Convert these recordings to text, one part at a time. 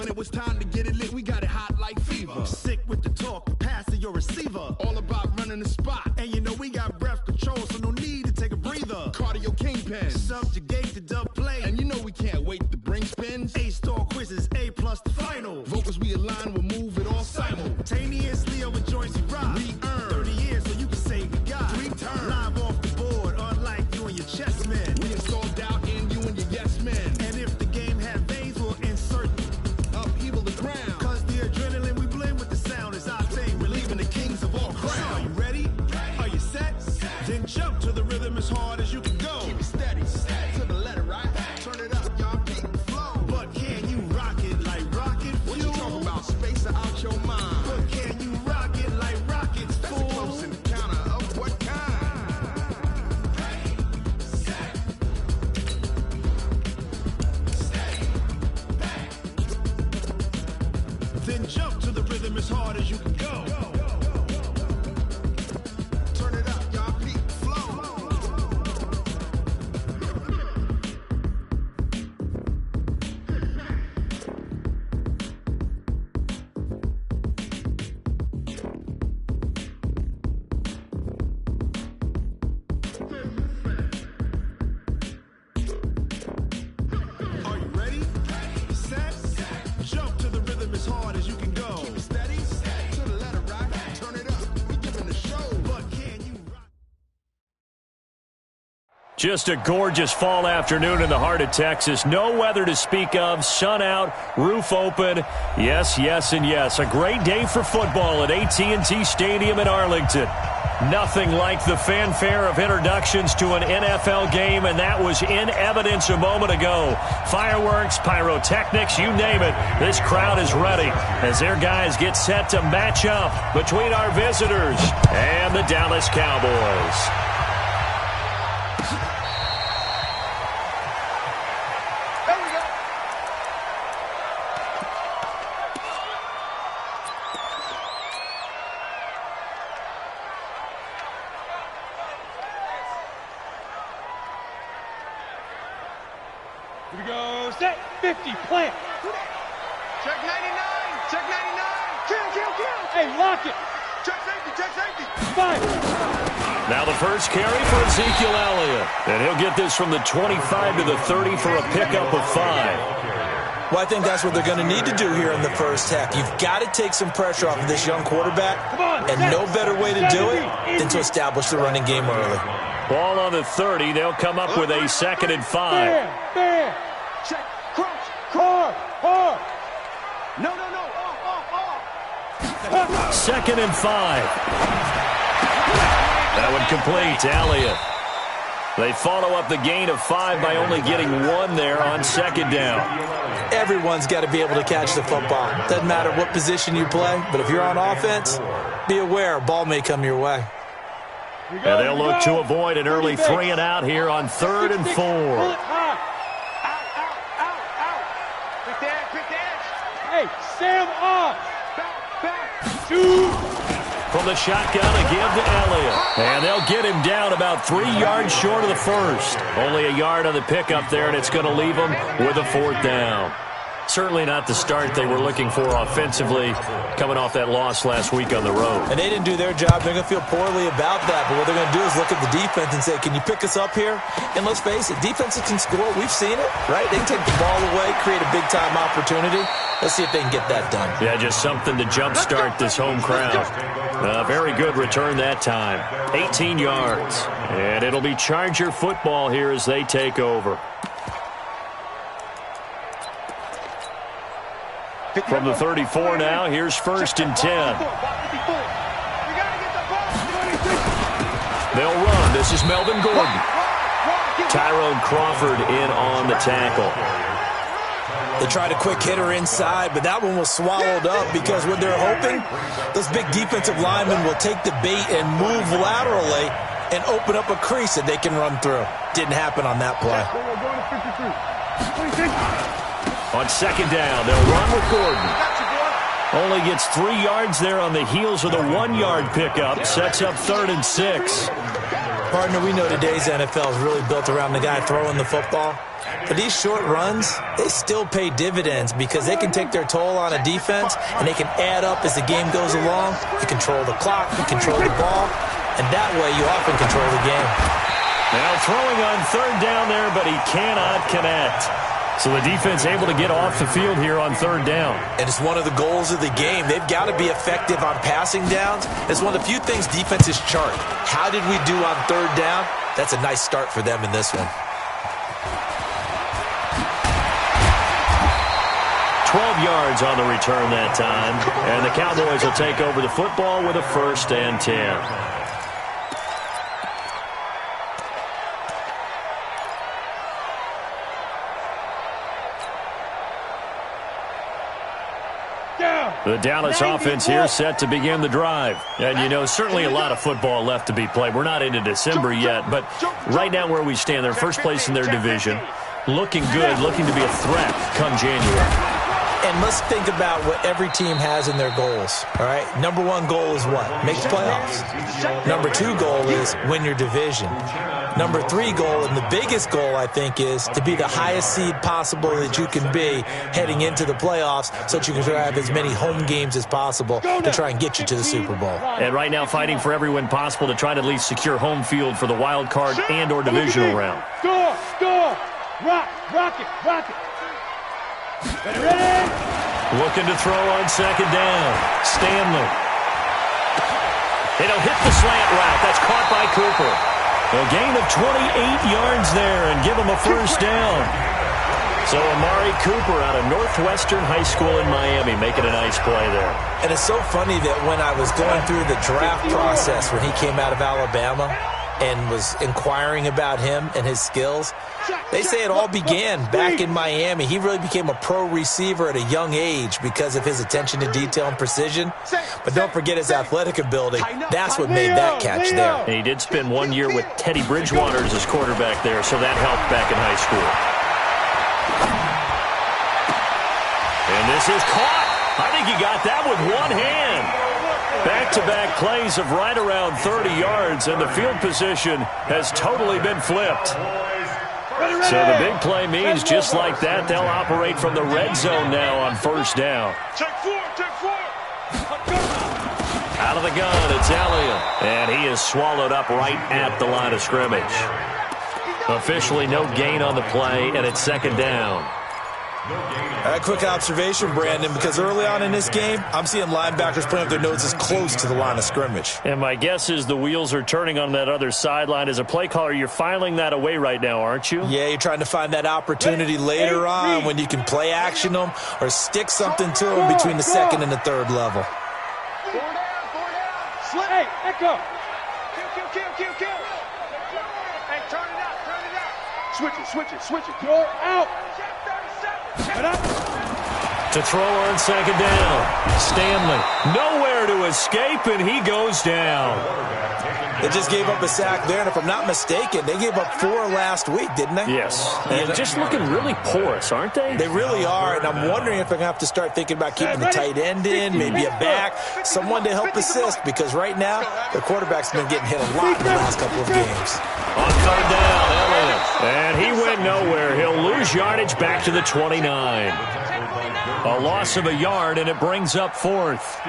When it was time to get it lit, we got it hot like fever. Sick with the talk, passing your receiver. All about running the spot. And you know we got breath control, so no need to take a breather. Cardio kingpin, subjugate the dub play. And you know we can't wait to bring spins. A-star quizzes, A+ the final. Vocals we align, we'll move it all simultaneously over joints we rock. We earn 30 years, so you can say we got 3 turns. Live off the board, unlike you and your chess men. We install doubt in you and your yes men. And if the game had veins, we'll insert upheaval the ground. Cause the adrenaline we blend with the sound is our thing. We're leaving the kings of all crowns. Are you ready? Are you set? Then jump to the rhythm as hard as you can go. Keep it steady, to the letter, right? Turn it up, y'all, keep the flow. But can you rock it like rocket fuel? What you talking about? Space out your mind. But can you rock it like rockets, fool? That's a close encounter of what kind? Then jump to the rhythm as hard as you can go. Turn it up, y'all, keep the flow. Are you ready? Set? Jump to the rhythm as hard as you can go. Keep it steady, to the letter, right? Turn it up, we giving the show. But can you rock? Just a gorgeous fall afternoon in the heart of Texas. No weather to speak of. Sun out, roof open. Yes, yes, and yes. A great day for football at AT&T Stadium in Arlington. Nothing like the fanfare of introductions to an NFL game, and that was in evidence a moment ago. Fireworks, pyrotechnics, you name it. This crowd is ready as their guys get set to match up between our visitors and the Dallas Cowboys. Here we go, set, 50, plant. Check 99, check 99. Kill. Hey, lock it. Check safety. Fire. Now the first carry for Ezekiel Elliott. And he'll get this from the 25 to the 30 for a pickup of 5. Well, I think that's what they're going to need to do here in the first half. You've got to take some pressure off of this young quarterback, and no better way to do it than to establish the running game early. Ball on the 30. They'll come up with a 2nd and 5. Bam. Check, crouch, Hard. No. 2nd and 5. That would complete to Elliott. They follow up the gain of 5 by only getting 1 there on 2nd down. Everyone's got to be able to catch the football. Doesn't matter what position you play, but if you're on offense, be aware a ball may come your way. And they'll look to avoid an early 3 and out here on 3rd and 4. Out. Pick the edge. Hey, Sam off. Back. 2. From the shotgun, a give to Elliott. And they'll get him down about 3 yards short of the first. Only a yard on the pickup there, and it's going to leave them with a 4th down. Certainly not the start they were looking for offensively, coming off that loss last week on the road. And they didn't do their job. They're going to feel poorly about that. But what they're going to do is look at the defense and say, can you pick us up here? And let's face it, defenses can score. We've seen it, right? They can take the ball away, create a big-time opportunity. Let's see if they can get that done. Yeah, just something to jumpstart this home crowd. Very good return that time. 18 yards. And it'll be Charger football here as they take over. From the 34 now, here's 1st and 10. They'll run. This is Melvin Gordon. Tyrone Crawford in on the tackle. They tried a quick hitter inside, but that one was swallowed up because what they're hoping, those big defensive linemen will take the bait and move laterally and open up a crease that they can run through. Didn't happen on that play. On 2nd down, they'll run with Gordon. Only gets 3 yards there on the heels of the 1-yard pickup. Sets up 3rd and 6. Partner, we know today's NFL is really built around the guy throwing the football. But these short runs, they still pay dividends because they can take their toll on a defense, and they can add up as the game goes along. You control the clock, you control the ball, and that way you often control the game. Now throwing on third down there, but he cannot connect. So the defense able to get off the field here on third down. And it's one of the goals of the game. They've got to be effective on passing downs. It's one of the few things defenses chart. How did we do on third down? That's a nice start for them in this one. 12 yards on the return that time. And the Cowboys will take over the football with a 1st and 10. The Dallas offense here set to begin the drive. And, you know, certainly a lot of football left to be played. We're not into December yet, but right now where we stand, they're first place in their division. Looking good, looking to be a threat come January. And let's think about what every team has in their goals, all right? Number one goal is what? Make the playoffs. Number two goal is win your division. Number three goal, and the biggest goal, I think, is to be the highest seed possible that you can be heading into the playoffs so that you can have as many home games as possible to try and get you to the Super Bowl. And right now fighting for every win possible to try to at least secure home field for the wild card and or divisional round. Score! Rock it! Ready? Looking to throw on second down. Stanley. It'll hit the slant route. That's caught by Cooper. A gain of 28 yards there and give him a 1st down. So Amari Cooper out of Northwestern High School in Miami making a nice play there. And it's so funny that when I was going through the draft process when he came out of Alabama and was inquiring about him and his skills, they say it all began back in Miami. He really became a pro receiver at a young age because of his attention to detail and precision. But don't forget his athletic ability. That's what made that catch there. And he did spend 1 year with Teddy Bridgewater as his quarterback there, so that helped back in high school. And this is caught. I think he got that with one hand. Back-to-back plays of right around 30 yards, and the field position has totally been flipped. So the big play means just like that, they'll operate from the red zone now on 1st down. Take four. Out of the gun, it's Elliott. And he is swallowed up right at the line of scrimmage. Officially no gain on the play, and it's 2nd down. A quick observation, Brandon, because early on in this game, I'm seeing linebackers putting up their noses close to the line of scrimmage. And my guess is the wheels are turning on that other sideline. As a play caller, you're filing that away right now, aren't you? Yeah, you're trying to find that opportunity later on when you can play action them or stick something to them between the 2nd and the 3rd level. Hey, echo. Kill. Hey, turn it out. Switch it. Throw out. To throw on 2nd down. Stanley nowhere to escape, and he goes down. They just gave up a sack there, and if I'm not mistaken, they gave up 4 last week, didn't they? Yes. And just looking really porous, aren't they? They really are, and I'm wondering if they're going to have to start thinking about keeping the tight end in, maybe a back, someone to help assist, because right now, their quarterback's been getting hit a lot in the last couple of games. On 3rd down, Elliott. And he went nowhere. He'll lose yardage back to the 29. A loss of a yard, and it brings up 4th.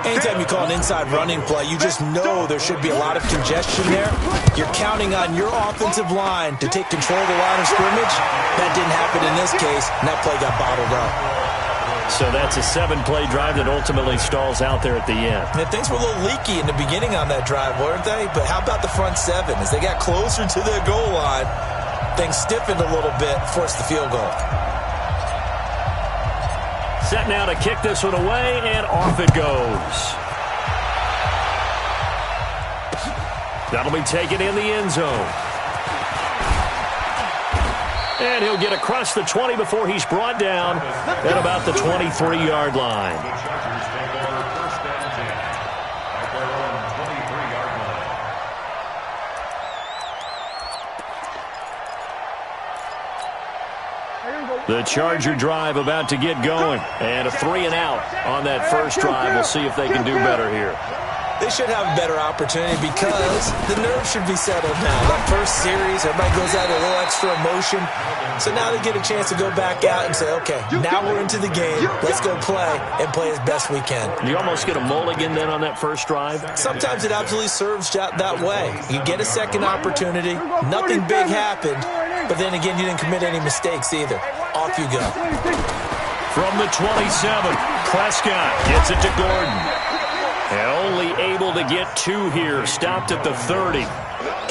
Anytime you call an inside running play, you just know there should be a lot of congestion there. You're counting on your offensive line to take control of the line of scrimmage. That didn't happen in this case, and that play got bottled up. So that's a 7-play drive that ultimately stalls out there at the end. And things were a little leaky in the beginning on that drive, weren't they? But how about the front 7? As they got closer to their goal line, things stiffened a little bit, forced the field goal. Set now to kick this one away, and off it goes. That'll be taken in the end zone. And he'll get across the 20 before he's brought down at about the 23-yard line. The Charger drive about to get going. And a 3-and-out on that first drive. We'll see if they can do better here. They should have a better opportunity because the nerves should be settled now. That first series, everybody goes out with a little extra emotion. So now they get a chance to go back out and say, okay, now we're into the game. Let's go play and play as best we can. You almost get a mulligan then on that first drive? Sometimes it absolutely serves that way. You get a second opportunity. Nothing big happened. But then again, you didn't commit any mistakes either. Off you go. From the 27, Prescott gets it to Gordon. And only able to get 2 here. Stopped at the 30.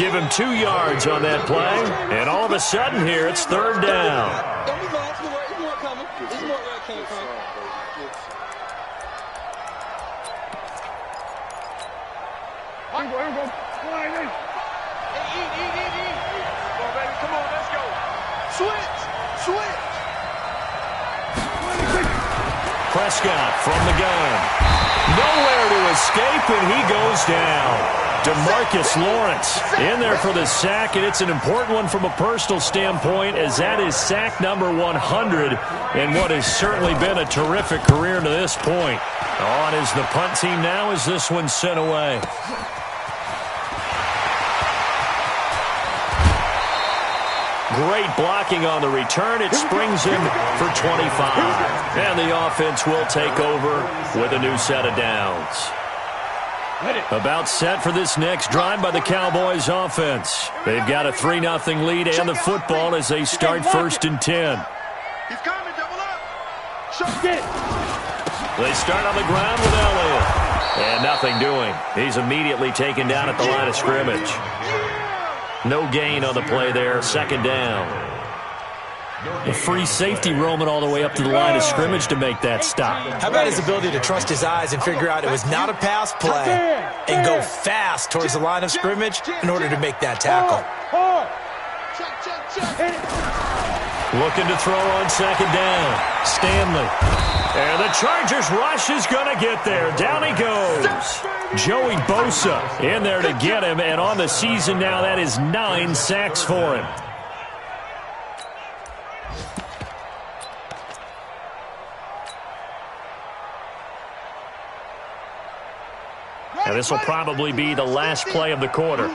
Give him 2 yards on that play. And all of a sudden here, it's 3rd down. Don't be lost. There's more coming. There's more where it came from. Here we go. Hey, eat. Come on, baby. Come on, let's go. Switch. Prescott from the gun. Nowhere to escape, and he goes down. DeMarcus Lawrence in there for the sack, and it's an important one from a personal standpoint, as that is sack number 100 and what has certainly been a terrific career to this point. On is the punt team now as this one's sent away. Great blocking on the return. It springs him for 25. And the offense will take over with a new set of downs. About set for this next drive by the Cowboys offense. They've got a 3-0 lead and the football as they start 1st and 10. He's coming, double up. They start on the ground with Elliott. And nothing doing. He's immediately taken down at the line of scrimmage. No gain on the play there. 2nd down. A free safety roaming all the way up to the line of scrimmage to make that stop. How about his ability to trust his eyes and figure out it was not a pass play and go fast towards the line of scrimmage in order to make that tackle. Looking to throw on 2nd down. Stanley. And the Chargers rush is going to get there. Down he goes. Joey Bosa in there to get him, and on the season now, that is 9 sacks for him. And this will probably be the last play of the quarter.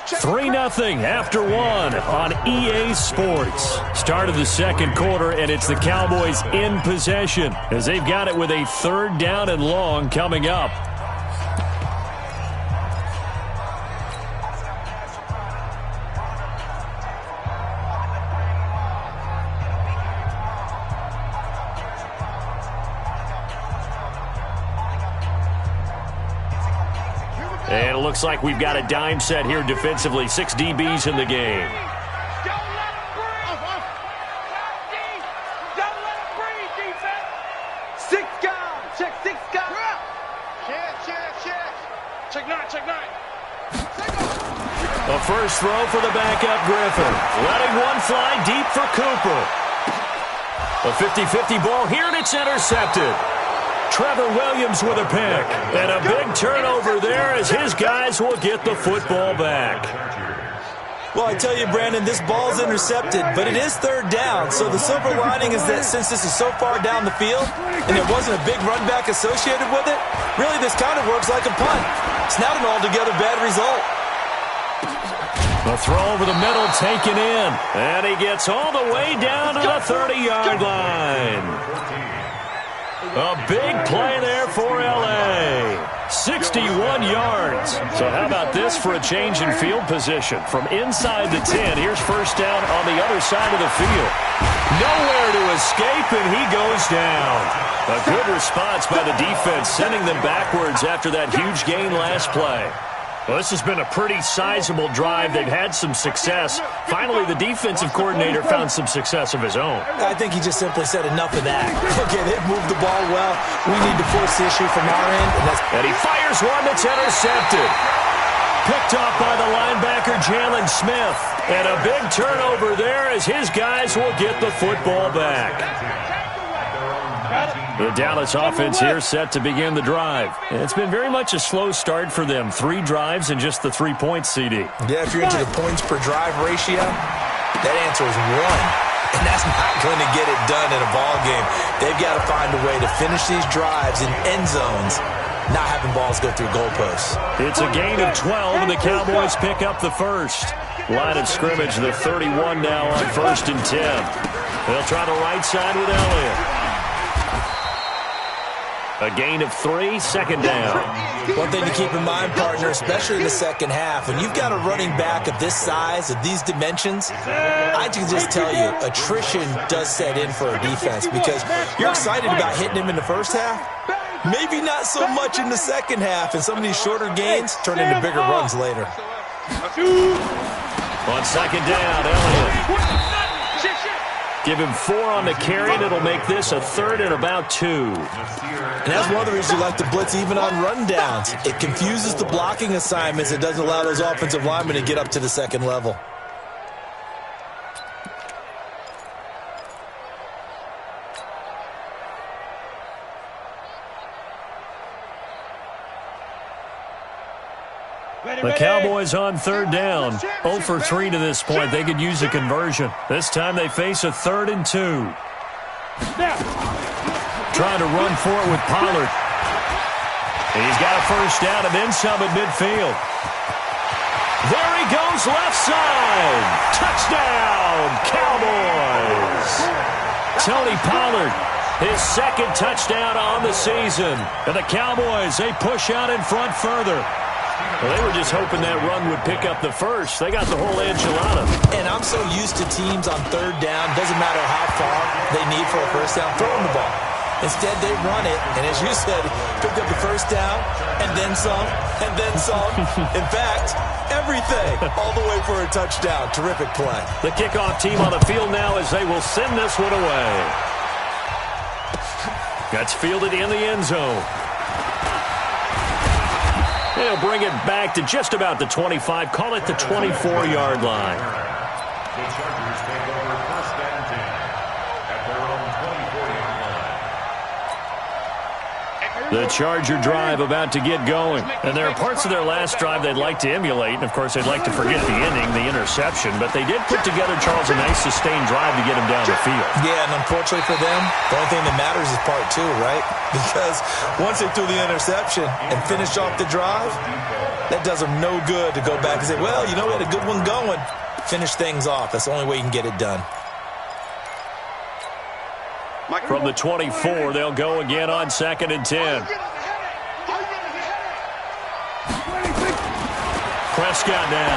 3-0 after 1 on EA Sports. Start of the 2nd quarter, and it's the Cowboys in possession as they've got it with a 3rd down and long coming up. And it looks like we've got a dime set here defensively. 6 DBs in the game. Don't let him breathe. Don't let him breathe, defense. 6 guys. Check 6 guys. Check 9. A first throw for the backup Griffin. Letting one fly deep for Cooper. A 50-50 ball here, and it's intercepted. Trevor Williams with a pick. And a big turnover there as his guys will get the football back. Well, I tell you, Brandon, this ball's intercepted, but it is 3rd down. So the silver lining is that since this is so far down the field and there wasn't a big run back associated with it, really this kind of works like a punt. It's not an altogether bad result. The throw over the middle taken in. And he gets all the way down to the 30-yard line. A big play there for L.A. 61 yards. So how about this for a change in field position? From inside the 10, here's 1st down on the other side of the field. Nowhere to escape, and he goes down. A good response by the defense, sending them backwards after that huge gain last play. Well, this has been a pretty sizable drive. They've had some success. Finally, the defensive coordinator found some success of his own. I think he just simply said enough of that. Okay, they've moved the ball well. We need to force the issue from our end. And he fires one that's intercepted. Picked off by the linebacker, Jalen Smith. And a big turnover there as his guys will get the football back. The Dallas offense here set to begin the drive. It's been very much a slow start for them. 3 drives and just the 3 points, CD. Yeah, if you're into the points per drive ratio, that answer is 1. And that's not going to get it done in a ball game. They've got to find a way to finish these drives in end zones, not having balls go through goalposts. It's a gain of 12, and the Cowboys pick up the first. Line of scrimmage, the 31 now on 1st and 10. They'll try the right side with Elliott. A gain of 3, 2nd down. One thing to keep in mind, partner, especially in the second half, when you've got a running back of this size, of these dimensions, I can just tell you, attrition does set in for a defense because you're excited about hitting him in the first half. Maybe not so much in the second half, and some of these shorter gains turn into bigger runs later. On 2nd down, Elliott. Give him 4 on the carry, and it'll make this a 3rd and about 2. And that's one of the reasons you like to blitz even on rundowns. It confuses the blocking assignments. It doesn't allow those offensive linemen to get up to the second level. The Cowboys on 3rd down. 0 for 3 to this point. They could use a conversion. This time they face a 3rd and 2. Trying to run for it with Pollard. And he's got a first down and then some at midfield. There he goes, left side. Touchdown, Cowboys. Tony Pollard, his 2nd touchdown on the season. And the Cowboys, they push out in front further. Well, they were just hoping that run would pick up the first. They got the whole enchilada. And I'm so used to teams on 3rd down, doesn't matter how far they need for a first down, throwing the ball. Instead, they run it, and as you said, pick up the first down, and then some, and then some. In fact, everything, all the way for a touchdown. Terrific play. The kickoff team on the field now as they will send this one away. That's fielded in the end zone. They'll bring it back to just about the 25. Call it the 24-yard line. The Chargers take over 1st and 10 at their own 24-yard line. The Charger drive about to get going. And there are parts of their last drive they'd like to emulate. And, of course, they'd like to forget the ending, the interception. But they did put together, Charles, a nice sustained drive to get him down the field. Yeah, and unfortunately for them, the only thing that matters is part 2, right? Because once they threw the interception and finished off the drive, that does them no good to go back and say, well, you know, we had a good one going. Finish things off. That's the only way you can get it done. From the 24, they'll go again on 2nd and 10. Prescott now.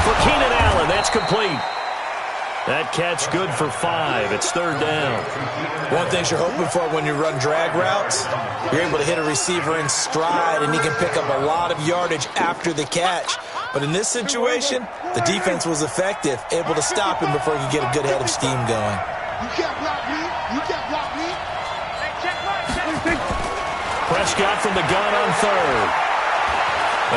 For Keenan Allen, that's complete. That catch good for 5. It's 3rd down. One thing you're hoping for when you run drag routes, you're able to hit a receiver in stride, and he can pick up a lot of yardage after the catch. But in this situation, the defense was effective, able to stop him before he could get a good head of steam going. You can't block me. You can't block me. Prescott from the gun on 3rd.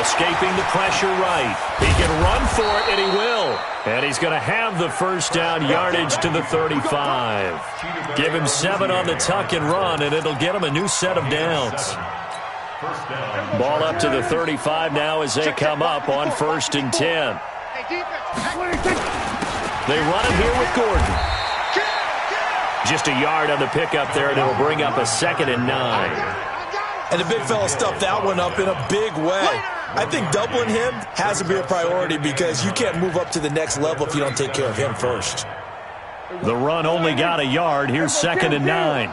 Escaping the pressure right. He can run for it, and he will. And he's going to have the first down yardage to the 35. Give him 7 on the tuck and run, and it'll get him a new set of downs. Ball up to the 35 now as they come up on 1st and 10. They run it here with Gordon. Just a yard on the pickup there, and it'll bring up a 2nd and 9. And the big fella stuffed that one up in a big way. I think doubling him has to be a priority because you can't move up to the next level if you don't take care of him first. The run only got a yard. Here's 2nd and 9.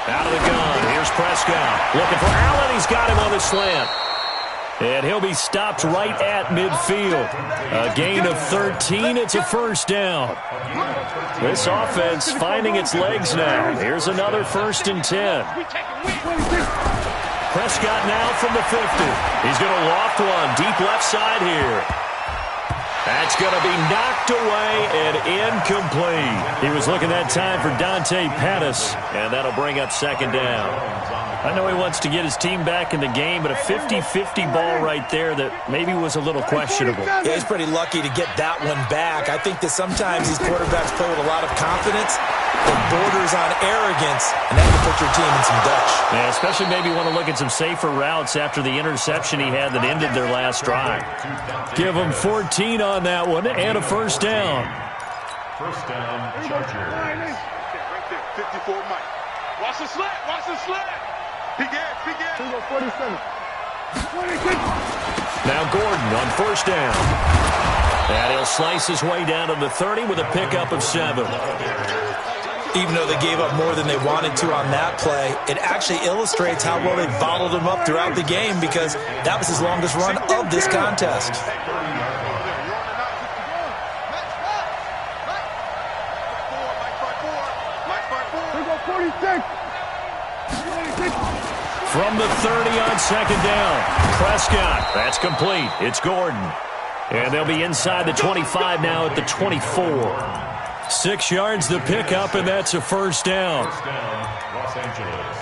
Out of the gun. Here's Prescott. Looking for Allen. He's got him on the slant. And he'll be stopped right at midfield. A gain of 13. It's a first down. This offense finding its legs now. Here's another 1st and 10. Prescott now from the 50. He's going to loft one deep left side here. That's going to be knocked away and incomplete. He was looking that time for Dante Pettis, and that'll bring up second down. I know he wants to get his team back in the game, but a 50-50 ball right there that maybe was a little questionable. Yeah, he's pretty lucky to get that one back. I think that sometimes these quarterbacks play with a lot of confidence. It borders on arrogance, and that can put your team in some Dutch. Yeah, especially maybe want to look at some safer routes after the interception he had that ended their last drive. Give him 14 on that one and a first down. First down, Chargers. Right there, 54 Mike. Watch the slant, watch the slant. He gets. Here we go, 47. 26. Now Gordon on first down. And he'll slice his way down to the 30 with a pickup of 7. Even though they gave up more than they wanted to on that play, it actually illustrates how well they bottled him up throughout the game because that was his longest run of this contest. From the 30 on second down. Prescott, that's complete. It's Gordon. And they'll be inside the 25 now at the 24. 6 yards the pickup, and that's a first down. First down, Los Angeles.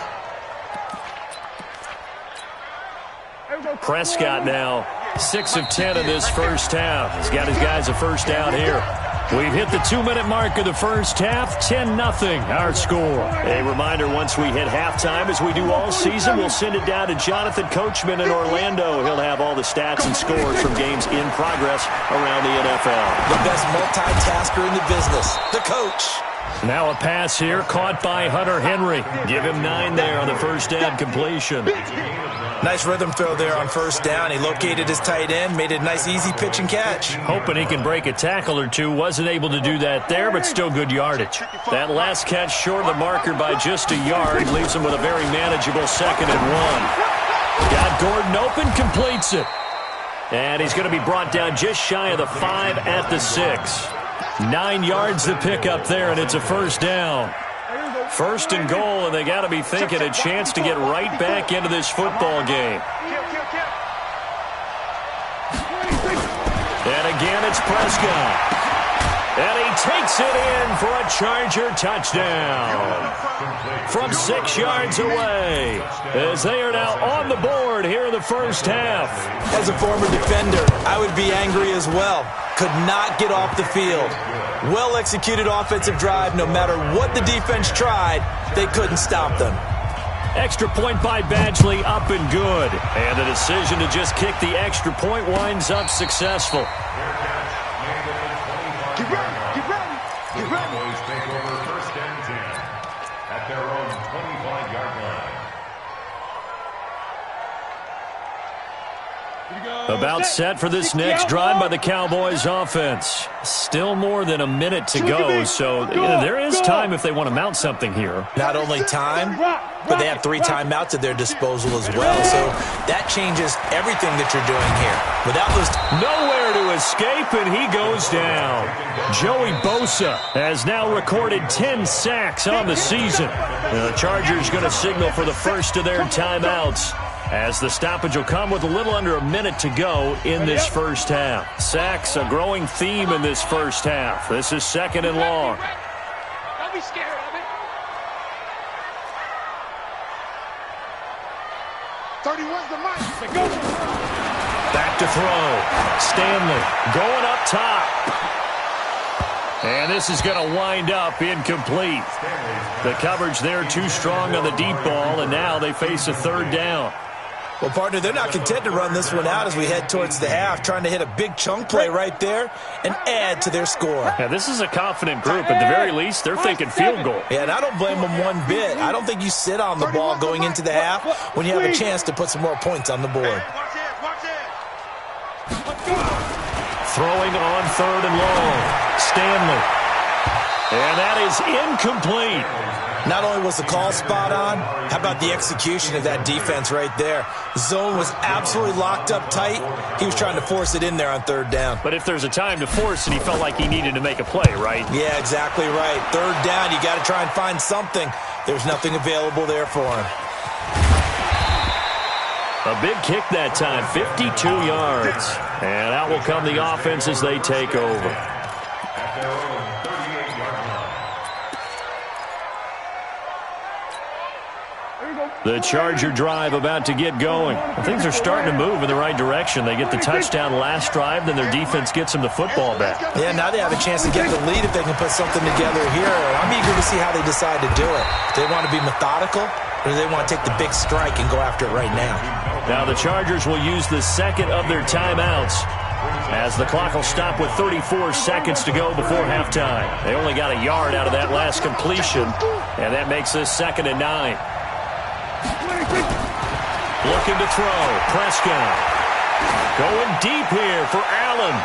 Prescott now 6 of 10 in this first half. He's got his guys a first down here. We've hit the 2-minute mark of the first half, 10-0 our score. A reminder, once we hit halftime, as we do all season, we'll send it down to Jonathan Coachman in Orlando. He'll have all the stats and scores from games in progress around the NFL. The best multitasker in the business, the coach. Now a pass here, caught by Hunter Henry. Give him 9 there on the first down completion. Nice rhythm throw there on first down. He located his tight end, made it a nice easy pitch and catch. Hoping he can break a tackle or two. Wasn't able to do that there, but still good yardage. That last catch short of the marker by just a yard leaves him with a very manageable 2nd and 1. Got Gordon open, completes it. And he's going to be brought down just shy of the 5 at the 6. 9 yards to pick up there, and it's a first down. First and goal, and they got to be thinking a chance to get right back into this football game. And again, it's Prescott. And he takes it in for a Charger touchdown. From 6 yards away, as they are now on the board here in the first half. As a former defender, I would be angry as well. Could not get off the field. Well-executed offensive drive. No matter what the defense tried, they couldn't stop them. Extra point by Badgley, up and good. And the decision to just kick the extra point winds up successful. Get ready. The Cowboys take over first and 10 at their own 25-yard line. About set for this next drive by the Cowboys offense. Still more than a minute to go, so there is time if they want to mount something here. Not only time, but they have 3 timeouts at their disposal as well, so that changes everything that you're doing here. Without those... Nowhere to escape, and he goes down. Joey Bosa has now recorded 10 sacks on the season. The Chargers going to signal for the first of their timeouts, as the stoppage will come with a little under a minute to go in this first half. Sacks, a growing theme in this first half. This is 2nd and long. Don't be scared of it. 31's the mic. Go. Back to throw. Stanley going up top. And this is going to wind up incomplete. The coverage there too strong on the deep ball, and now they face a 3rd down. Well, partner, they're not content to run this one out as we head towards the half, trying to hit a big chunk play right there and add to their score. Yeah, this is a confident group. At the very least, they're thinking field goal. Yeah, and I don't blame them one bit. I don't think you sit on the ball going into the half when you have a chance to put some more points on the board. Watch it. Throwing on 3rd and long. Stanley. And that is incomplete. Not only was the call spot on, how about the execution of that defense right there? Zone was absolutely locked up tight. He was trying to force it in there on 3rd down. But if there's a time to force it, he felt like he needed to make a play, right? Yeah, exactly right. 3rd down, you got to try and find something. There's nothing available there for him. A big kick that time, 52 yards. And out will come the offense as they take over. At their own 38-yard line. The Charger drive about to get going. Things are starting to move in the right direction. They get the touchdown last drive, then their defense gets them the football back. Yeah, now they have a chance to get the lead if they can put something together here. I'm eager to see how they decide to do it. Do they want to be methodical, or do they want to take the big strike and go after it right now? Now the Chargers will use the second of their timeouts as the clock will stop with 34 seconds to go before halftime. They only got a yard out of that last completion, and that makes this 2nd and 9. Looking to throw. Prescott. Going deep here for Allen.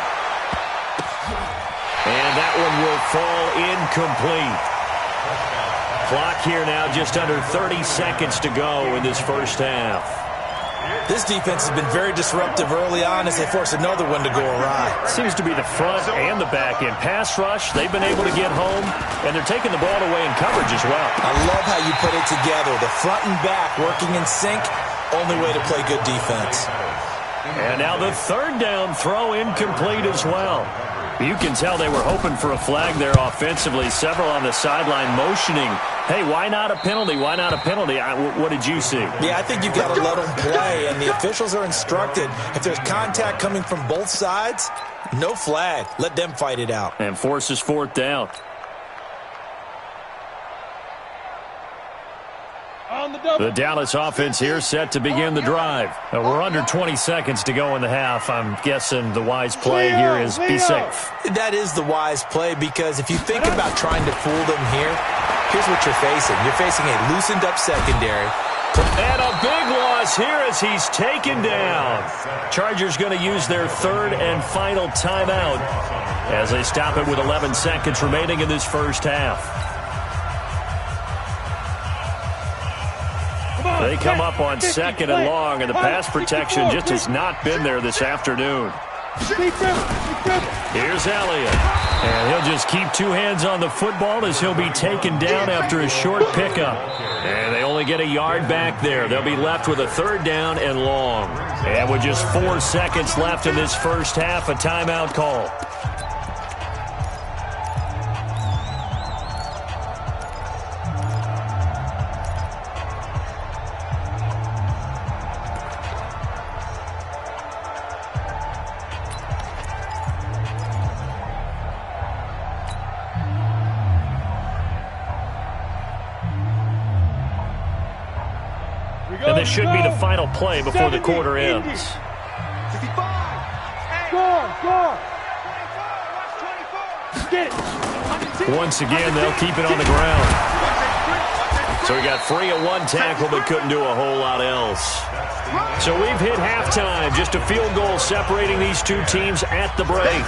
And that one will fall incomplete. Clock here now just under 30 seconds to go in this first half. This defense has been very disruptive early on as they force another one to go awry. Seems to be the front and the back end. Pass rush, they've been able to get home, and they're taking the ball away in coverage as well. I love how you put it together. The front and back working in sync, only way to play good defense. And now the 3rd down throw incomplete as well. You can tell they were hoping for a flag there offensively. Several on the sideline motioning, hey, why not a penalty? Why not a penalty? What did you see? Yeah, I think you got to let them play, and the officials are instructed. If there's contact coming from both sides, no flag. Let them fight it out. And forces 4th down. The Dallas offense here set to begin the drive. We're under 20 seconds to go in the half. I'm guessing the wise play here is be safe. That is the wise play, because if you think about trying to fool them here, here's what you're facing. You're facing a loosened up secondary. And a big loss here as he's taken down. Chargers going to use their 3rd and final timeout as they stop it with 11 seconds remaining in this first half. They come up on 2nd and long, and the pass protection just has not been there this afternoon. Here's Elliott. And he'll just keep 2 hands on the football as he'll be taken down after a short pickup. And they only get a yard back there. They'll be left with a 3rd down and long. And with just 4 seconds left in this first half, a timeout call. And this should be the final play before the quarter ends. Once again, they'll keep it on the ground. So we got 3 of 1 tackle, but couldn't do a whole lot else. So we've hit halftime. Just a field goal separating these two teams at the break.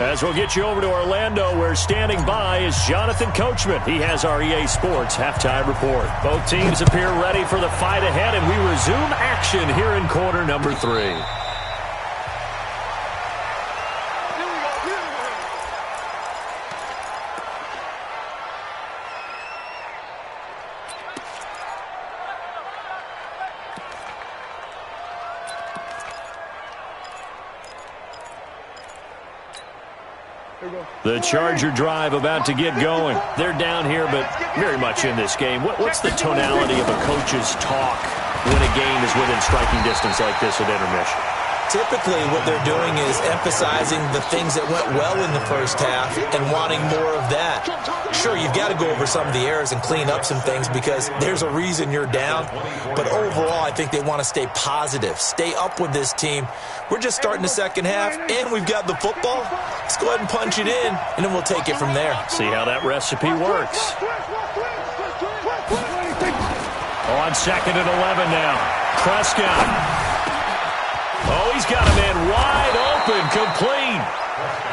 As we'll get you over to Orlando, where standing by is Jonathan Coachman. He has our EA Sports halftime report. Both teams appear ready for the fight ahead, and we resume action here in quarter number 3. The Charger drive about to get going. They're down here, but very much in this game. What's the tonality of a coach's talk when a game is within striking distance like this at intermission? Typically, what they're doing is emphasizing the things that went well in the first half and wanting more of that. Sure, you've got to go over some of the errors and clean up some things because there's a reason you're down. But overall, I think they want to stay positive, stay up with this team. We're just starting the second half, and we've got the football. Let's go ahead and punch it in, and then we'll take it from there. See how that recipe works. On 2nd and 11 now. Prescott. Oh, he's got a man wide open, complete.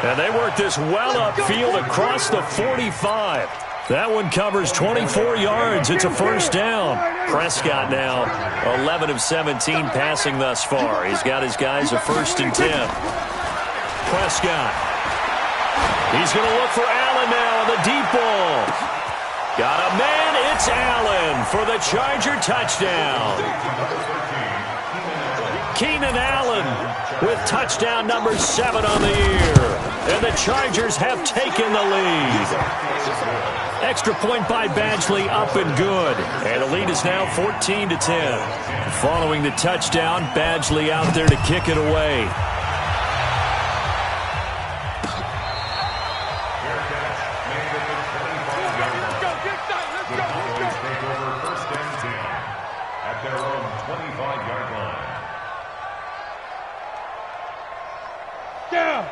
And they work this well upfield across the 45. That one covers 24 yards. It's a first down. Prescott now 11 of 17 passing thus far. He's got his guys a 1st and 10. Prescott. He's going to look for Allen now on the deep ball. Got a man. It's Allen for the Charger touchdown. Keenan Allen with touchdown number 7 on the year. And the Chargers have taken the lead. Extra point by Badgley, up and good. And the lead is now 14-10. Following the touchdown, Badgley out there to kick it away.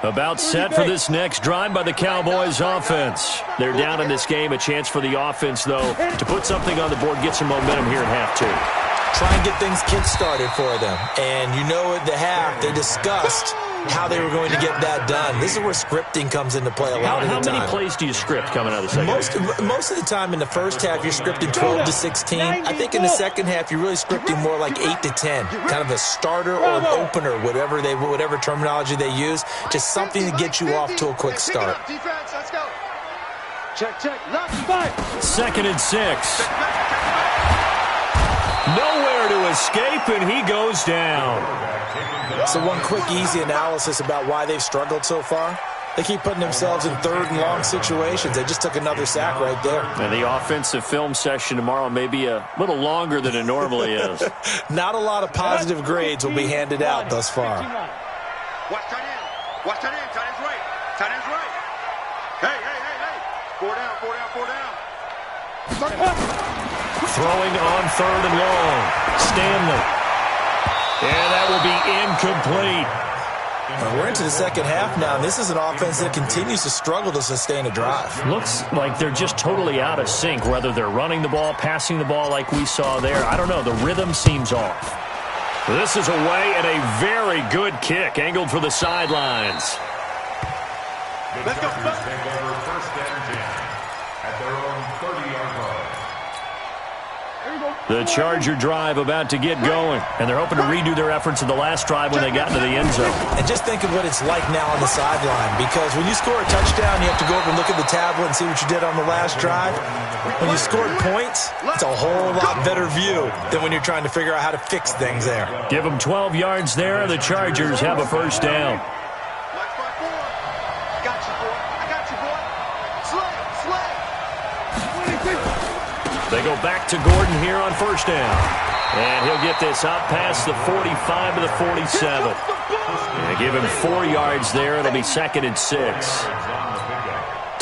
About set for this next drive by the Cowboys offense. They're down in this game. A chance for the offense, though, to put something on the board, get some momentum here at half two. Try and get things kick-started for them. And you know at the half, they discussed how they were going to get that done. This is where scripting comes into play a lot of the time. How many plays do you script coming out of the second half? Most of the time in the first half, you're scripting 12 to 16. I think in the second half, you're really scripting more like 8 to 10. Kind of a starter or an opener, whatever terminology they use. Just something to get you off to a quick start. Defense, let's go. Check. Left, fight. 2nd and 6. Nowhere to escape, and he goes down. So one quick, easy analysis about why they've struggled so far. They keep putting themselves in 3rd and long situations. They just took another sack right there. And the offensive film session tomorrow may be a little longer than it normally is. Not a lot of positive grades will be handed out thus far. Watch tight end. Watch tight end. Tight end's right. Tight end's right. Hey. 4 down. Throwing on 3rd and long. Stanley. And that will be incomplete. We're into the second half now, and this is an offense that continues to struggle to sustain a drive. Looks like they're just totally out of sync, whether they're running the ball, passing the ball like we saw there. I don't know. The rhythm seems off. This is away and a very good kick, angled for the sidelines. Let's go. Take over 1st and 10 at their own 30-yard line. The Charger drive about to get going, and they're hoping to redo their efforts in the last drive when they got into the end zone. And just think of what it's like now on the sideline, because when you score a touchdown, you have to go over and look at the tablet and see what you did on the last drive. When you scored points, it's a whole lot better view than when you're trying to figure out how to fix things there. Give them 12 yards there, and the Chargers have a 1st down. They go back to Gordon here on 1st down. And he'll get this out past the 45 to the 47. And give him 4 yards there. It'll be 2nd and 6.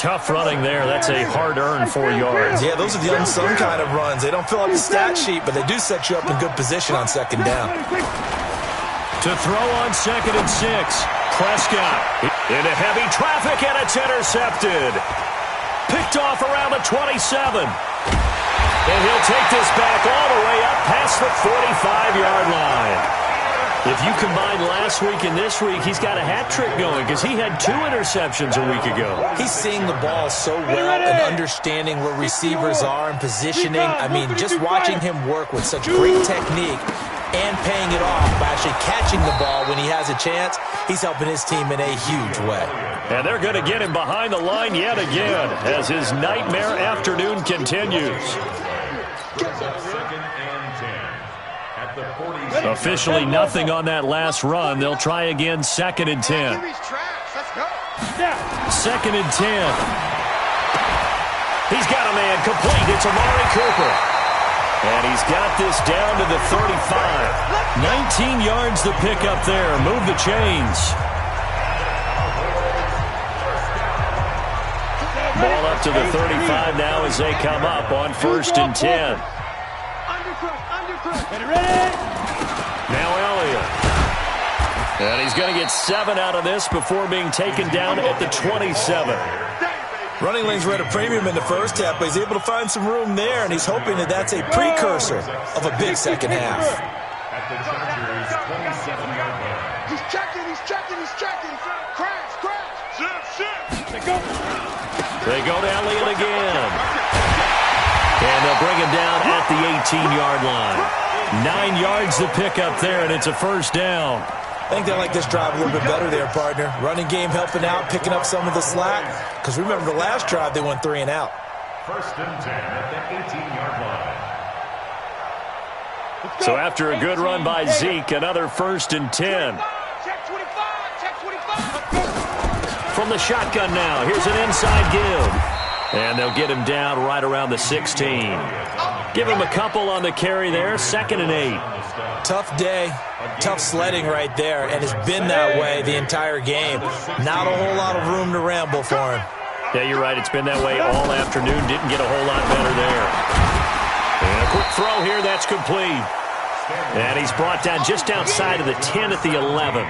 Tough running there. That's a hard-earned 4 yards. Yeah, those are the unsung kind of runs. They don't fill up the stat sheet, but they do set you up in good position on 2nd down. To throw on 2nd and 6. Prescott into heavy traffic, and it's intercepted. Picked off around the 27. And he'll take this back all the way up past the 45-yard line. If you combine last week and this week, he's got a hat trick going because he had 2 interceptions a week ago. He's seeing the ball so well and understanding where receivers are and positioning. I mean, just watching him work with such great technique and paying it off by actually catching the ball when he has a chance, he's helping his team in a huge way. And they're going to get him behind the line yet again as his nightmare afternoon continues. Officially nothing on that last run. They'll try again 2nd and 10. 2nd and 10. He's got a man complete. It's Amari Cooper. And he's got this down to the 35. 19 yards to pick up there. Move the chains. Ball up to the 35 now as they come up on 1st and 10. Now Elliott. And he's going to get 7 out of this before being taken down at the 27. Running lanes were at a premium in the first half, but he's able to find some room there, and he's hoping that that's a precursor of a big second half. At the Chargers' 27-yard line. He's checking. Crash. They go to Elliott again. And they'll bring him down at the 18-yard line. 9 yards to pick up there, and it's a 1st down. I think they like this drive a little bit better there, partner. Running game helping out, picking up some of the slack. Because remember, the last drive, they went 3 and out. 1st and 10 at the 18-yard line. So after a good run by Zeke, another 1st and 10. Check 25, check 25. From the shotgun now, here's an inside give. And they'll get him down right around the 16. Give him a couple on the carry there, 2nd and 8. Tough day, tough sledding right there, and it's been that way the entire game. Not a whole lot of room to ramble for him. Yeah, you're right. It's been that way all afternoon. Didn't get a whole lot better there. And a quick throw here. That's complete. And he's brought down just outside of the 10 at the 11.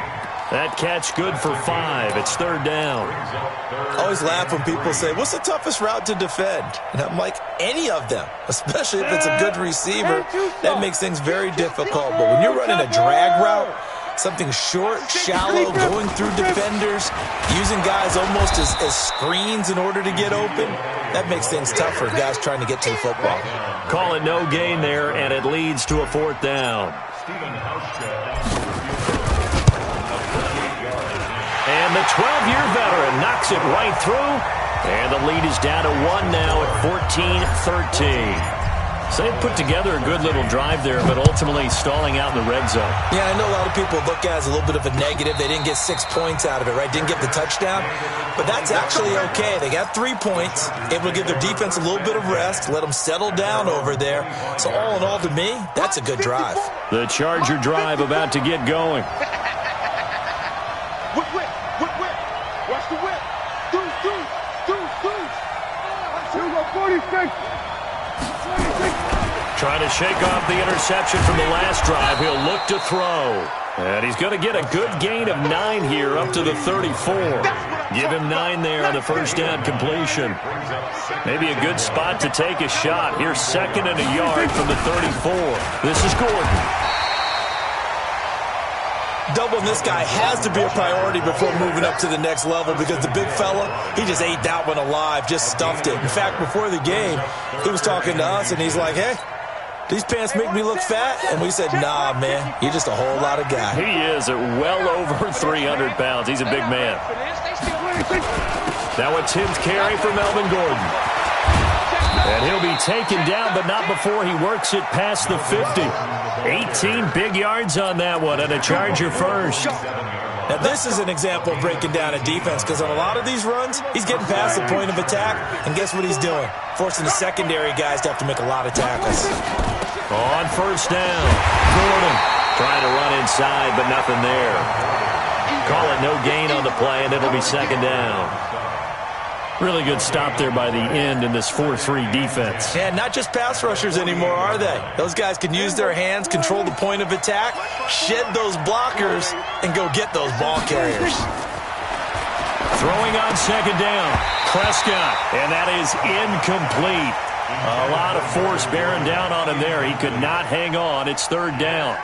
That catch good for 5. It's 3rd down. I always laugh when people say, what's the toughest route to defend? And I'm like, any of them, especially if it's a good receiver. That makes things very difficult. But when you're running a drag route, something short, shallow, going through defenders, using guys almost as screens in order to get open, that makes things tougher, guys trying to get to the football. Call it no gain there, and it leads to a 4th down. And the 12-year veteran knocks it right through, and the lead is down to 1 now at 14-13. So they put together a good little drive there, but ultimately stalling out in the red zone. Yeah, I know a lot of people look at it as a little bit of a negative. They didn't get 6 points out of it, right? Didn't get the touchdown. But that's actually okay. They got 3 points, able to give their defense a little bit of rest, let them settle down over there. So all in all, to me, that's a good drive. The Charger drive about to get going. Whip. Watch the whip. Deuce. Here we go, 46. Trying to shake off the interception from the last drive. He'll look to throw. And he's going to get a good gain of 9 here up to the 34. Give him 9 there on the 1st down completion. Maybe a good spot to take a shot. Here's 2nd and a yard from the 34. This is Gordon. Doubling this guy has to be a priority before moving up to the next level because the big fella, he just ate that one alive, just stuffed it. In fact, before the game, he was talking to us, and he's like, hey, these pants make me look fat? And we said, nah, man, you're just a whole lot of guy. He is at well over 300 pounds. He's a big man. Now a 10th carry for Melvin Gordon. And he'll be taken down, but not before he works it past the 50. 18 big yards on that one, and a Charger first. Now, this is an example of breaking down a defense because on a lot of these runs, he's getting past the point of attack, and guess what he's doing? Forcing the secondary guys to have to make a lot of tackles. On 1st down, Gordon trying to run inside, but nothing there. Call it no gain on the play, and it'll be 2nd down. Really good stop there by the end in this 4-3 defense. Yeah, not just pass rushers anymore, are they? Those guys can use their hands, control the point of attack, shed those blockers, and go get those ball carriers. Throwing on 2nd down, Prescott, and that is incomplete. A lot of force bearing down on him there. He could not hang on. It's 3rd down.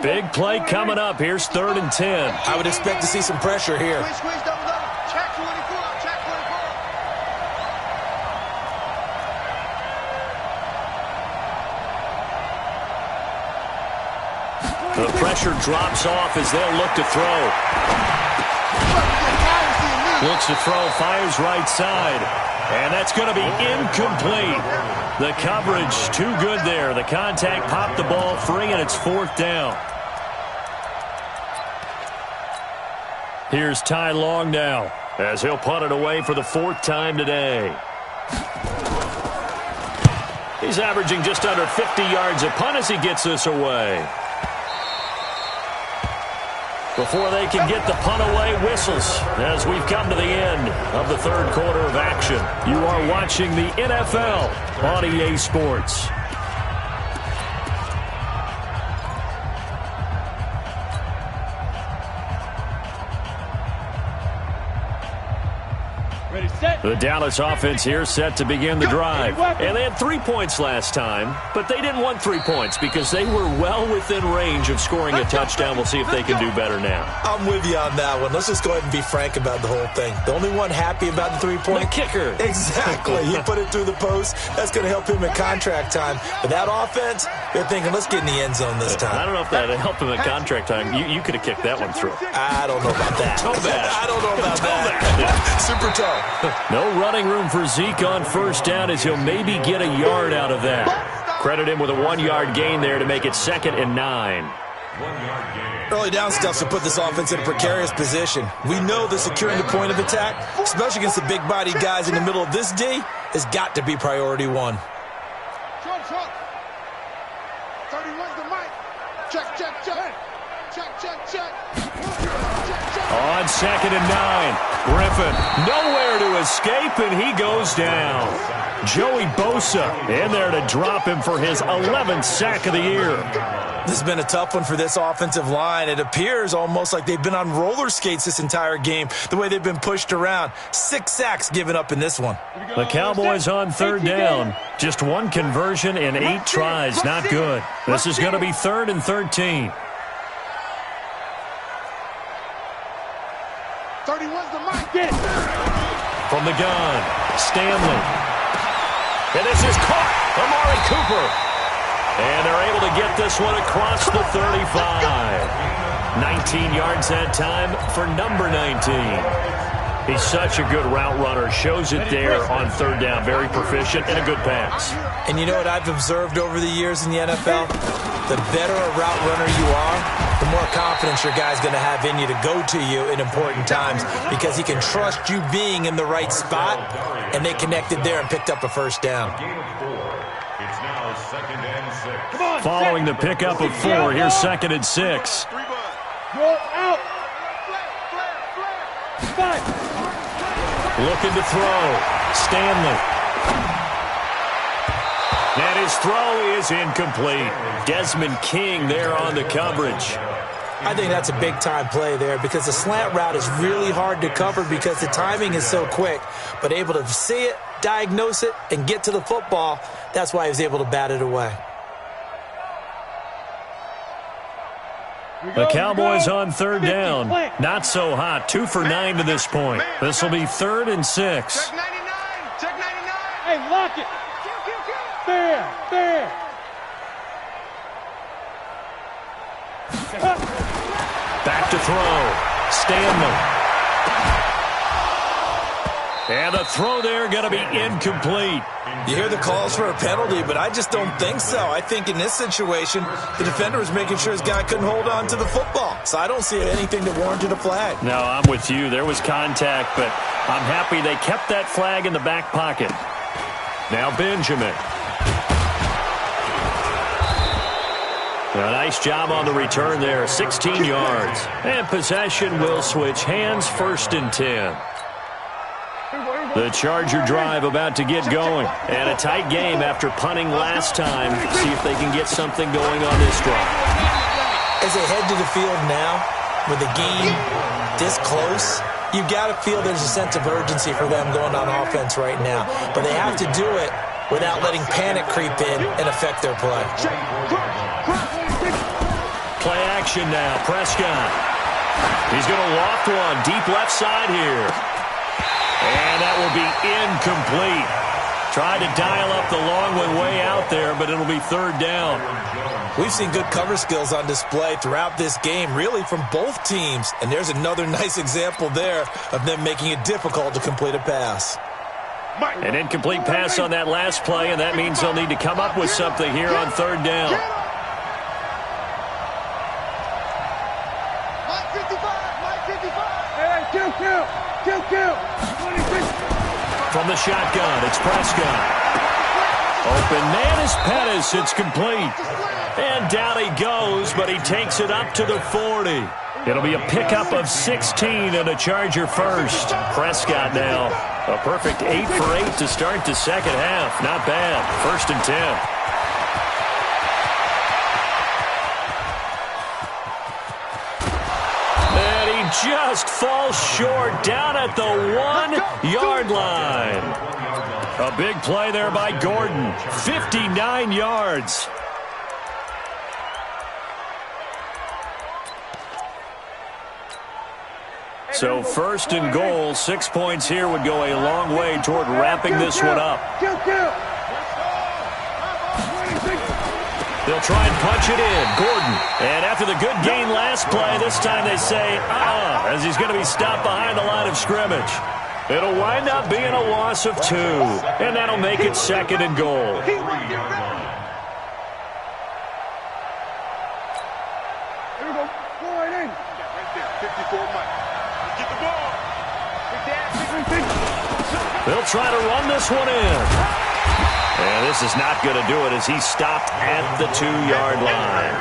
Big play coming up. Here's 3rd and 10. I would expect to see some pressure here. Squeeze, double. Check 24, check 24. The pressure drops off as they'll look to throw. Looks to throw, fires right side. And that's going to be incomplete. The coverage too good there. The contact popped the ball free, and it's 4th down. Here's Ty Long now as he'll punt it away for the 4th time today. He's averaging just under 50 yards a punt as he gets this away. Before they can get the punt away, whistles as we've come to the end of the 3rd quarter of action. You are watching the NFL on EA Sports. The Dallas offense here set to begin the drive. And they had 3 points last time, but they didn't want 3 points because they were well within range of scoring a touchdown. We'll see if they can do better now. I'm with you on that one. Let's just go ahead and be frank about the whole thing. The only one happy about the 3-point? The kicker. Exactly. He put it through the post. That's going to help him at contract time. But that offense, they're thinking, let's get in the end zone this time. I don't know if that helped him at contract time. You could have kicked that one through. I don't know about that. Toe bad. I don't know about that. Super toe. No running room for Zeke on first down as he'll maybe get a yard out of that. Credit him with a 1-yard gain there to make it 2nd and 9. Early down stuff to put this offense in a precarious position. We know that securing the point of attack, especially against the big-bodied guys in the middle of this D, has got to be priority one. Short. 31's the mic. Check. On 2nd and 9, Griffin nowhere to escape, and he goes down. Joey Bosa in there to drop him for his 11th sack of the year. This has been a tough one for this offensive line. It appears almost like they've been on roller skates this entire game, the way they've been pushed around. 6 sacks given up in this one. The Cowboys on 3rd down. Just 1 conversion in 8 tries. Not good. This is going to be 3rd and 13. 31's the mic. Get it. From the gun, Stanley. And this is caught. Amari Cooper. And they're able to get this one across the 35. 19 yards that time for number 19. He's such a good route runner. Shows it there on 3rd down. Very proficient and a good pass. And you know what I've observed over the years in the NFL? The better a route runner you are, the more confidence your guy's going to have in you to go to you in important times because he can trust you being in the right spot, and they connected there and picked up a first down. It's now 2nd and 6. Following the pickup of 4, here's 2nd and 6. Go out. Looking to throw. Stanley. And his throw is incomplete. Desmond King there on the coverage. I think that's a big-time play there because the slant route is really hard to cover because the timing is so quick. But able to see it, diagnose it, and get to the football, that's why he was able to bat it away. The Cowboys on 3rd down. Not so hot. 2 for 9 to this point. This will be 3rd and 6. Check 99. Hey, lock it. There. Back to throw. Stanley. And the throw there going to be incomplete. You hear the calls for a penalty, but I just don't think so. I think in this situation, the defender was making sure his guy couldn't hold on to the football. So I don't see anything that warranted a flag. No, I'm with you. There was contact, but I'm happy they kept that flag in the back pocket. Now Benjamin. A nice job on the return there. 16 yards. And possession will switch hands. 1st and 10. The Charger drive about to get going. And a tight game after punting last time. See if they can get something going on this drive. As they head to the field now, with the game this close, you've got to feel there's a sense of urgency for them going on offense right now. But they have to do it without letting panic creep in and affect their play. Play action now. Prescott. He's going to loft one deep left side here. And that will be incomplete. Tried to dial up the long one way out there, but it'll be 3rd down. We've seen good cover skills on display throughout this game, really from both teams. And there's another nice example there of them making it difficult to complete a pass. An incomplete pass on that last play, and that means they'll need to come up with something here on 3rd down. Mike 55. Hey, kill. From the shotgun, it's Prescott. Open man is Pettis. It's complete. And down he goes, but he takes it up to the 40. It'll be a pickup of 16 and a Charger first. Prescott now. A perfect 8 for 8 to start the second half. Not bad. 1st and 10. just falls short down at the 1-yard line. A big play there by Gordon. 59 yards. So first and goal, 6 points here would go a long way toward wrapping this one up. They'll try and punch it in. Gordon. And after the good gain last play, this time they say, as he's going to be stopped behind the line of scrimmage. It'll wind up being a loss of 2. And that'll make it second and goal. Here we go. Going in. Right there. 54 Mike. Get the ball. They'll try to run this one in. And this is not going to do it as he's stopped at the 2-yard line.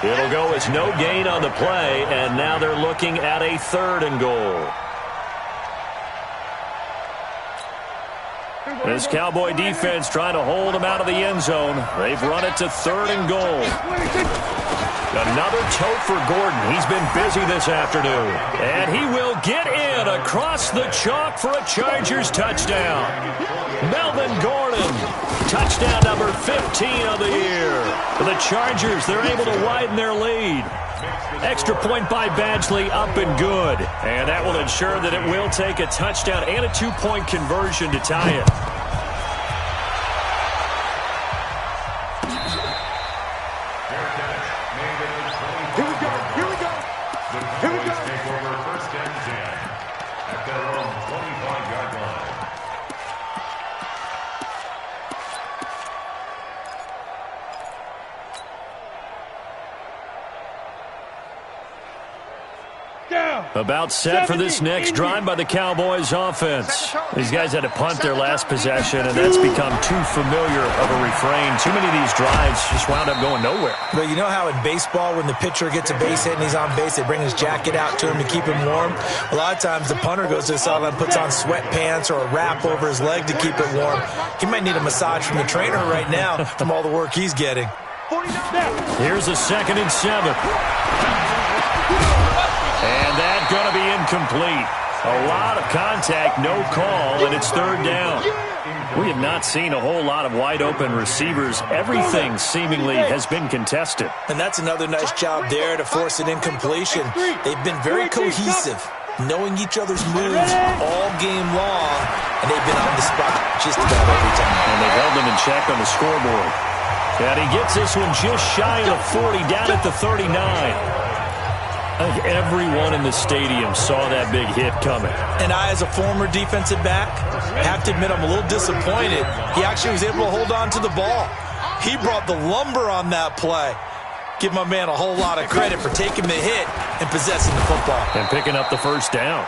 It'll go as no gain on the play, and now they're looking at a third and goal. This Cowboy defense trying to hold him out of the end zone. They've run it to third and goal. Another tote for Gordon. He's been busy this afternoon. And he will get in across the chalk for a Chargers touchdown. Melvin Gordon, touchdown number 15 of the year. For the Chargers, they're able to widen their lead. Extra point by Badgley, up and good. And that will ensure that it will take a touchdown and a 2-point conversion to tie it. About set for this next drive by the Cowboys offense. These guys had to punt their last possession, and that's become too familiar of a refrain. Too many of these drives just wound up going nowhere. But you know how in baseball, when the pitcher gets a base hit and he's on base, they bring his jacket out to him to keep him warm? A lot of times the punter goes to the sideline, puts on sweatpants or a wrap over his leg to keep it warm. He might need a massage from the trainer right now from all the work he's getting. Here's a 2nd and 7. And that's going to be incomplete. A lot of contact, no call, and it's third down. We have not seen a whole lot of wide-open receivers. Everything seemingly has been contested. And that's another nice job there to force an incompletion. They've been very cohesive, knowing each other's moves all game long, and they've been on the spot just about every time. And they held them in check on the scoreboard. And he gets this one just shy of the 40, down at the 39. I think everyone in the stadium saw that big hit coming. And I, as a former defensive back, have to admit I'm a little disappointed. He actually was able to hold on to the ball. He brought the lumber on that play. Give my man a whole lot of credit for taking the hit and possessing the football. And picking up the first down.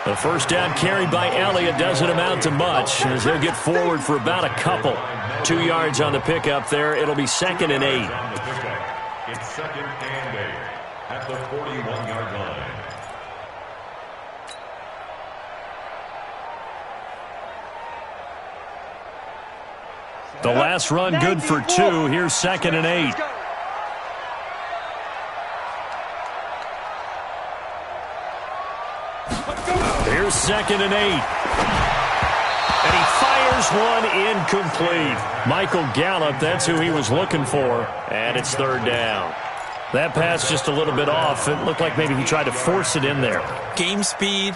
The first down carried by Elliott doesn't amount to much as he'll get forward for about a couple. 2 yards on the pickup there. It'll be 2nd and 8. It's 2nd and 8 at the 41-yard line. The last run good for 2. Here's 2nd and 8. Here's 2nd and 8. And he fires one incomplete. Michael Gallup, that's who he was looking for. And it's third down. That pass just a little bit off. It looked like maybe he tried to force it in there. Game speed,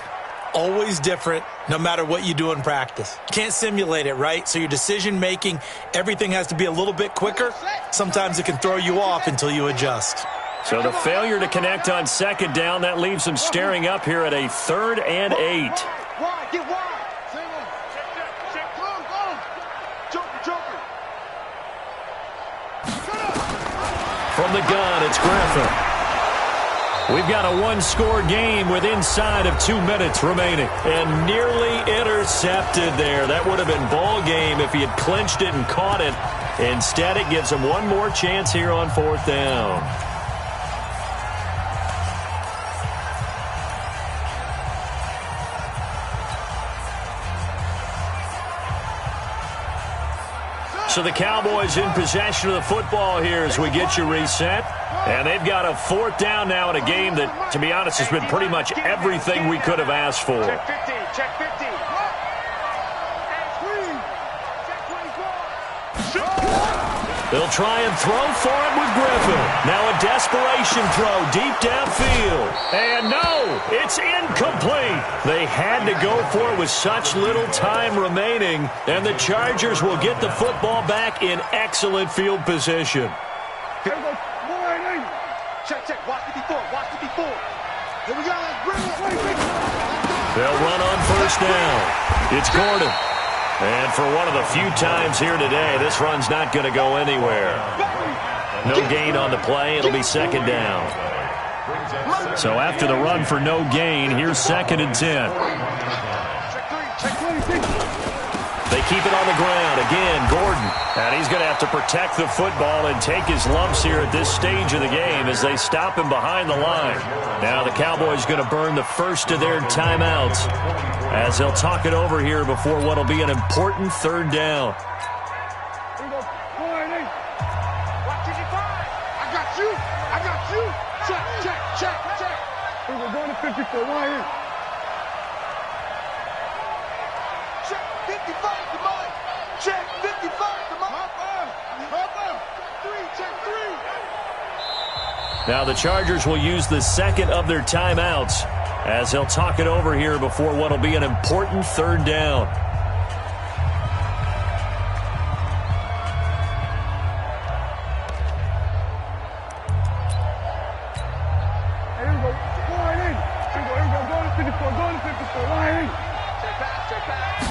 always different, no matter what you do in practice. You can't simulate it, right? So your decision-making, everything has to be a little bit quicker. Sometimes it can throw you off until you adjust. So the failure to connect on 2nd down, that leaves him staring up here at a 3rd and 8. Wide, get wide. From the gun, it's Griffin. We've got a one-score game with inside of 2 minutes remaining. And nearly intercepted there. That would have been ball game if he had clinched it and caught it. Instead, it gives him one more chance here on 4th down. So the Cowboys in possession of the football here as we get you reset. And they've got a 4th down now in a game that, to be honest, has been pretty much everything we could have asked for. Check 50, check 50. They'll try and throw for it with Griffin. Now a desperation throw deep downfield. And no, it's incomplete. They had to go for it with such little time remaining. And the Chargers will get the football back in excellent field position. Check, check. Watch 54. Watch 54. Here we go. They'll run on 1st down. It's Gordon. And for one of the few times here today, this run's not going to go anywhere. No gain on the play. It'll be 2nd down. So after the run for no gain, here's 2nd and 10. They keep it on the ground. Again, Gordon. And he's going to have to protect the football and take his lumps here at this stage of the game as they stop him behind the line. Now the Cowboys going to burn the first of their timeouts as they'll talk it over here before what will be an important 3rd down. I got you. I got you. Check, check, check, check. We're going to 54. Why here? Check 55 to mine. Check 55 to mine. Check 3. Now the Chargers will use the 2nd of their timeouts as they'll talk it over here before what will be an important 3rd down. Here we go. Line in. Here we go. Going to 54. Going to 54. Line in. Check pass. Check pass.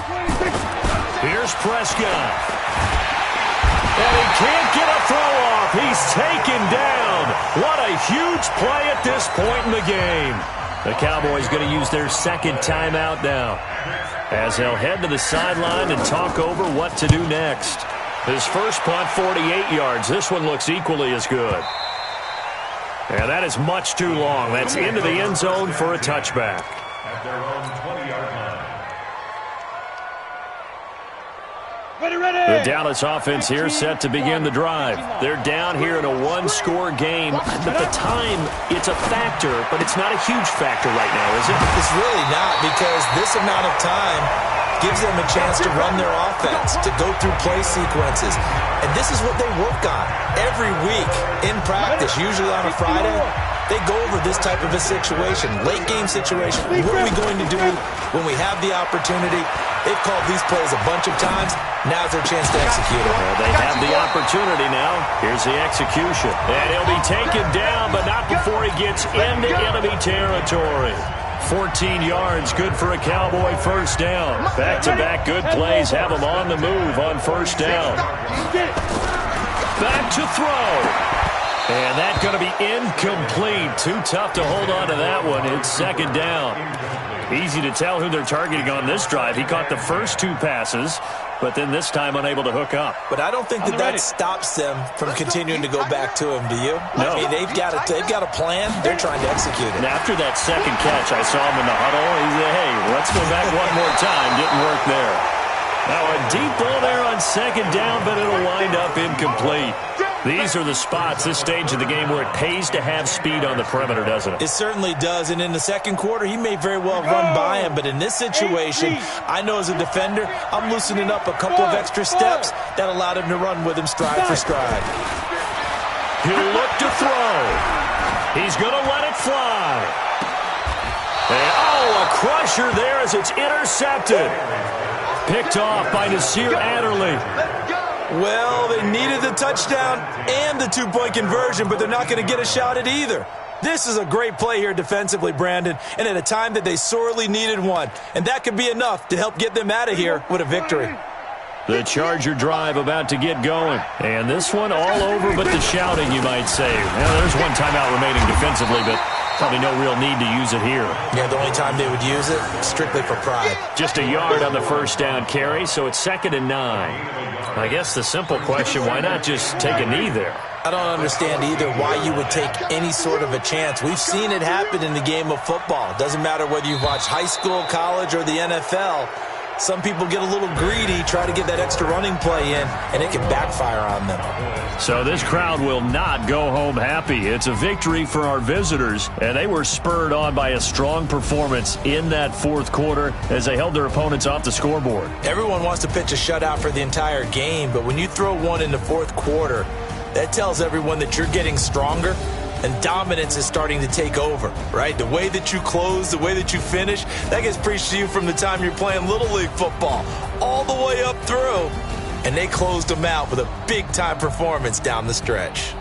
Here's Prescott. And he can't get a throw off. He's taken down. What a huge play at this point in the game. The Cowboys going to use their 2nd timeout now as they'll head to the sideline and talk over what to do next. His first punt, 48 yards. This one looks equally as good. And that is much too long. That's into the end zone for a touchback. At their own 20-yard line. The Dallas offense here set to begin the drive. They're down here in a 1-score game. At the time, it's a factor, but it's not a huge factor right now, is it? It's really not, because this amount of time gives them a chance to run their offense, to go through play sequences. And this is what they work on every week in practice, usually on a Friday. They go over this type of a situation, late game situation. What are we going to do when we have the opportunity? They've called these plays a bunch of times. Now's their chance to execute it. Well, they have the opportunity now. Here's the execution. And he'll be taken down, but not before he gets into enemy territory. 14 yards, good for a Cowboy 1st down. Back-to-back good plays have him on the move on 1st down. Back to throw. And that's going to be incomplete. Too tough to hold on to that one. It's 2nd down. Easy to tell who they're targeting on this drive. He caught the first 2 passes, but then this time unable to hook up. But I don't think that stops them from continuing to go back to him, do you? No. I mean, they've got a plan. They're trying to execute it. And after that 2nd catch, I saw him in the huddle. He said, hey, let's go back one more time. Didn't work there. Now a deep ball there on 2nd down, but it'll wind up incomplete. These are the spots, this stage of the game, where it pays to have speed on the perimeter, doesn't it? It certainly does, and in the 2nd quarter, he may very well run by him, but in this situation, I know as a defender, I'm loosening up a couple of extra steps that allowed him to run with him stride for stride. He'll look to throw. He's going to let it fly. And, a crusher there as it's intercepted. Picked off by Nasir Adderley. Well, they needed the touchdown and the 2-point conversion, but they're not going to get a shot at either. This is a great play here defensively, Brandon, and at a time that they sorely needed one. And that could be enough to help get them out of here with a victory. The Charger drive about to get going. And this one all over but the shouting, you might say. Well, there's one timeout remaining defensively, but probably no real need to use it here. Yeah, the only time they would use it, strictly for pride. Just a yard on the 1st down carry, so it's 2nd and 9. I guess the simple question, why not just take a knee there? I don't understand either why you would take any sort of a chance. We've seen it happen in the game of football. It doesn't matter whether you've watched high school, college, or the NFL. Some people get a little greedy, try to get that extra running play in, and it can backfire on them. So this crowd will not go home happy. It's a victory for our visitors, and they were spurred on by a strong performance in that fourth quarter as they held their opponents off the scoreboard. Everyone wants to pitch a shutout for the entire game, but when you throw one in the fourth quarter, that tells everyone that you're getting stronger and dominance is starting to take over, right? The way that you close, the way that you finish, that gets preached to you from the time you're playing Little League football all the way up through. And they closed them out with a big-time performance down the stretch.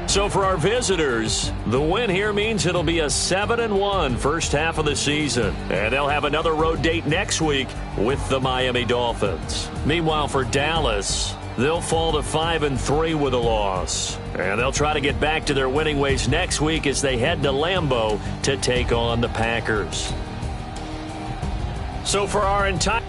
So for our visitors, the win here means it'll be a 7-1 first half of the season. And they'll have another road date next week with the Miami Dolphins. Meanwhile, for Dallas, they'll fall to 5-3 with a loss. And they'll try to get back to their winning ways next week as they head to Lambeau to take on the Packers. So for our entire...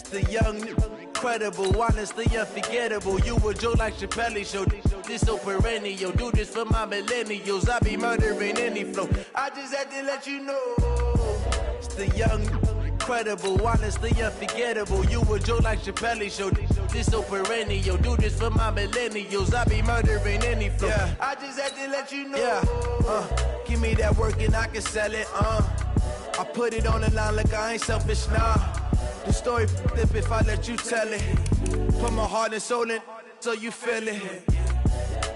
The young, incredible, honestly unforgettable. You a Joe like Chappelle show. This so perennial. Do this for my millennials. I be murdering any flow. I just had to let you know. It's the young, incredible, honestly unforgettable. You a Joe like Chappelle show. This so perennial. Do this for my millennials. I be murdering any flow. Yeah. I just had to let you know. Yeah. Give me that work and I can sell it. I put it on the line like I ain't selfish, nah. The story flip if I let you tell it. Put my heart and soul in so you feel it.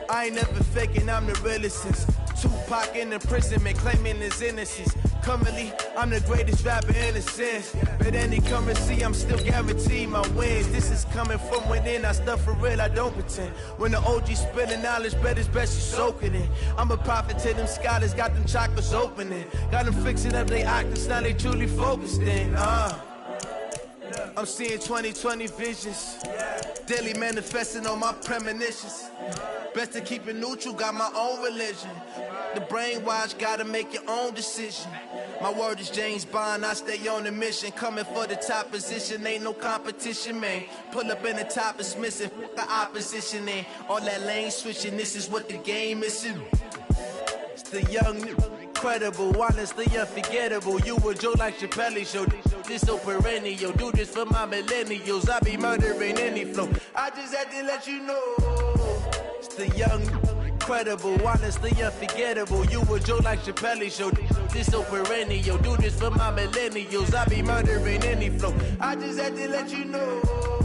I ain't never faking, I'm the realest since Tupac in imprisonment, claiming his innocence. Currently, I'm the greatest rapper in a sense. But any currency, I'm still guaranteed my wins. This is coming from within, I stuff for real, I don't pretend. When the OG spilling knowledge, bet it's best you soak it in. I'm a prophet to them scholars, got them chakras opening. Got them fixing up they octaves, now they truly focused in. I'm seeing 2020 visions, daily manifesting on my premonitions. Best to keep it neutral, got my own religion. The brainwash, gotta make your own decision. My word is James Bond, I stay on the mission. Coming for the top position, ain't no competition, man. Pull up in the top, it's missing, the opposition in. All that lane switching, this is what the game is. It's the young, incredible, honestly unforgettable. You a Joe like Chappelle show. This so perennial. Do this for my millennials. I be murdering any flow. I just had to let you know. It's the young, incredible, honestly unforgettable. You a Joe like Chappelle show. This so perennial. Do this for my millennials. I be murdering any flow. I just had to let you know.